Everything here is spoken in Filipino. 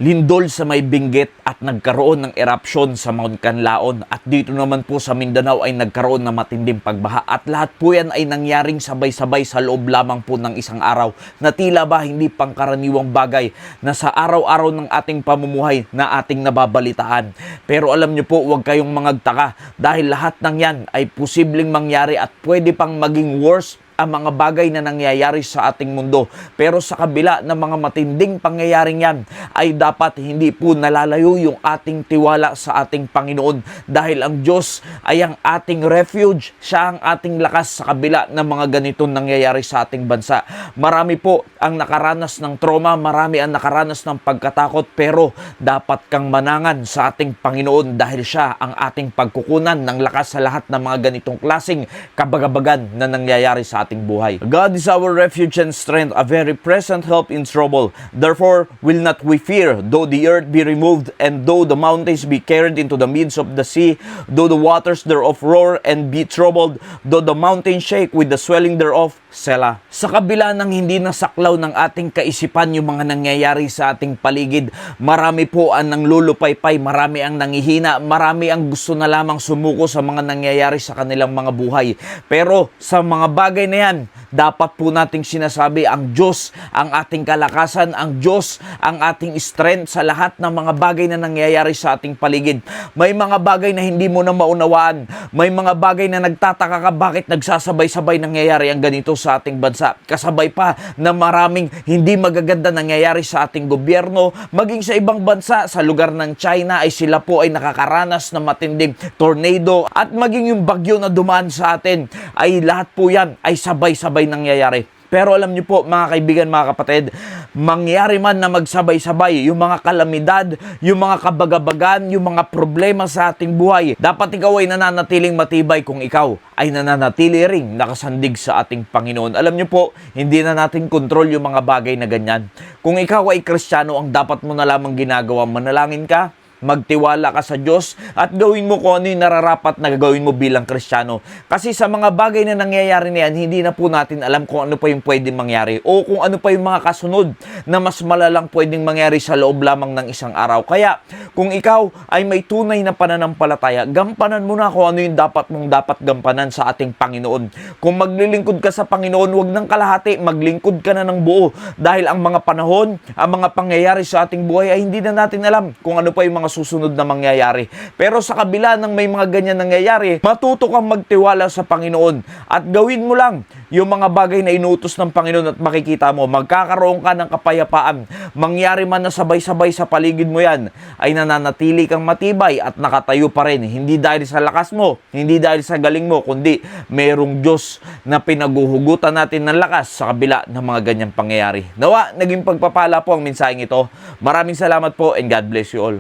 Lindol sa may Benguet at nagkaroon ng erupsyon sa Mount Canlaon at dito naman po sa Mindanao ay nagkaroon ng matinding pagbaha at lahat po yan ay nangyaring sabay-sabay sa loob lamang po ng isang araw na tila ba hindi pangkaraniwang bagay na sa araw-araw ng ating pamumuhay na ating nababalitaan. Pero alam niyo po, huwag kayong mangagtaka dahil lahat ng yan ay posibleng mangyari at pwede pang maging worse ang mga bagay na nangyayari sa ating mundo. Pero sa kabila ng mga matinding pangyayaring yan, ay dapat hindi po nalalayo yung ating tiwala sa ating Panginoon. Dahil ang Diyos ay ang ating refuge. Siya ang ating lakas sa kabila ng mga ganitong nangyayari sa ating bansa. Marami po ang nakaranas ng trauma, marami ang nakaranas ng pagkatakot, pero dapat kang manangan sa ating Panginoon dahil siya ang ating pagkukunan ng lakas sa lahat ng mga ganitong klaseng kabagabagan na nangyayari sa ating buhay. God is our refuge and strength, a very present help in trouble. Therefore, will not we fear, though the earth be removed, and though the mountains be carried into the midst of the sea, though the waters thereof roar and be troubled, though the mountains shake with the swelling thereof. Selah. Sa kabila ng hindi nasaklaw ng ating kaisipan yung mga nangyayari sa ating paligid, marami po ang nanglulupaypay, marami ang nangihina, marami ang gusto na lamang sumuko sa mga nangyayari sa kanilang mga buhay. Pero sa mga bagay na yan, dapat po nating sinasabi ang Diyos, ang ating kalakasan, ang Diyos, ang ating strength sa lahat ng mga bagay na nangyayari sa ating paligid. May mga bagay na hindi mo na maunawaan, may mga bagay na nagtataka ka bakit nagsasabay-sabay nangyayari ang ganito sa ating bansa. Kasabay pa na maraming hindi magaganda nangyayari sa ating gobyerno, maging sa ibang bansa, sa lugar ng China ay sila po ay nakakaranas ng matinding tornado at maging yung bagyo na dumaan sa atin ay lahat po yan ay sabay-sabay nangyayari. Pero alam niyo po mga kaibigan, mga kapatid, mangyari man na magsabay-sabay yung mga kalamidad, yung mga kabagabagan, yung mga problema sa ating buhay, dapat ikaw ay nananatiling matibay kung ikaw ay nananatili ring nakasandig sa ating Panginoon. Alam niyo po, hindi na natin kontrol yung mga bagay na ganyan. Kung ikaw ay Kristiyano, ang dapat mo na lamang ginagawa, manalangin ka, magtiwala ka sa Diyos at gawin mo kung ano yung nararapat na gagawin mo bilang Kristiyano. Kasi sa mga bagay na nangyayari na yan, hindi na po natin alam kung ano pa yung pwedeng mangyari o kung ano pa yung mga kasunod na mas malalang pwedeng mangyari sa loob lamang ng isang araw. Kaya kung ikaw ay may tunay na pananampalataya, gampanan mo na kung ano yung dapat gampanan sa ating Panginoon. Kung maglilingkod ka sa Panginoon, huwag ng kalahati, maglingkod ka na ng buo dahil ang mga panahon, ang mga pangyayari sa ating buhay ay hindi na natin alam kung ano pa yung mga susunod na mangyayari. Pero sa kabila ng may mga ganyan nangyayari, matuto kang magtiwala sa Panginoon at gawin mo lang yung mga bagay na inuutos ng Panginoon at makikita mo, magkakaroon ka ng kapayapaan. Mangyari man na sabay-sabay sa paligid mo yan, ay nananatili kang matibay at nakatayo pa rin. Hindi dahil sa lakas mo, hindi dahil sa galing mo, kundi merong Diyos na pinaguhugutan natin ng lakas sa kabila ng mga ganyang pangyayari. Nawa, naging pagpapala po ang mensaheng ito. Maraming salamat po and God bless you all.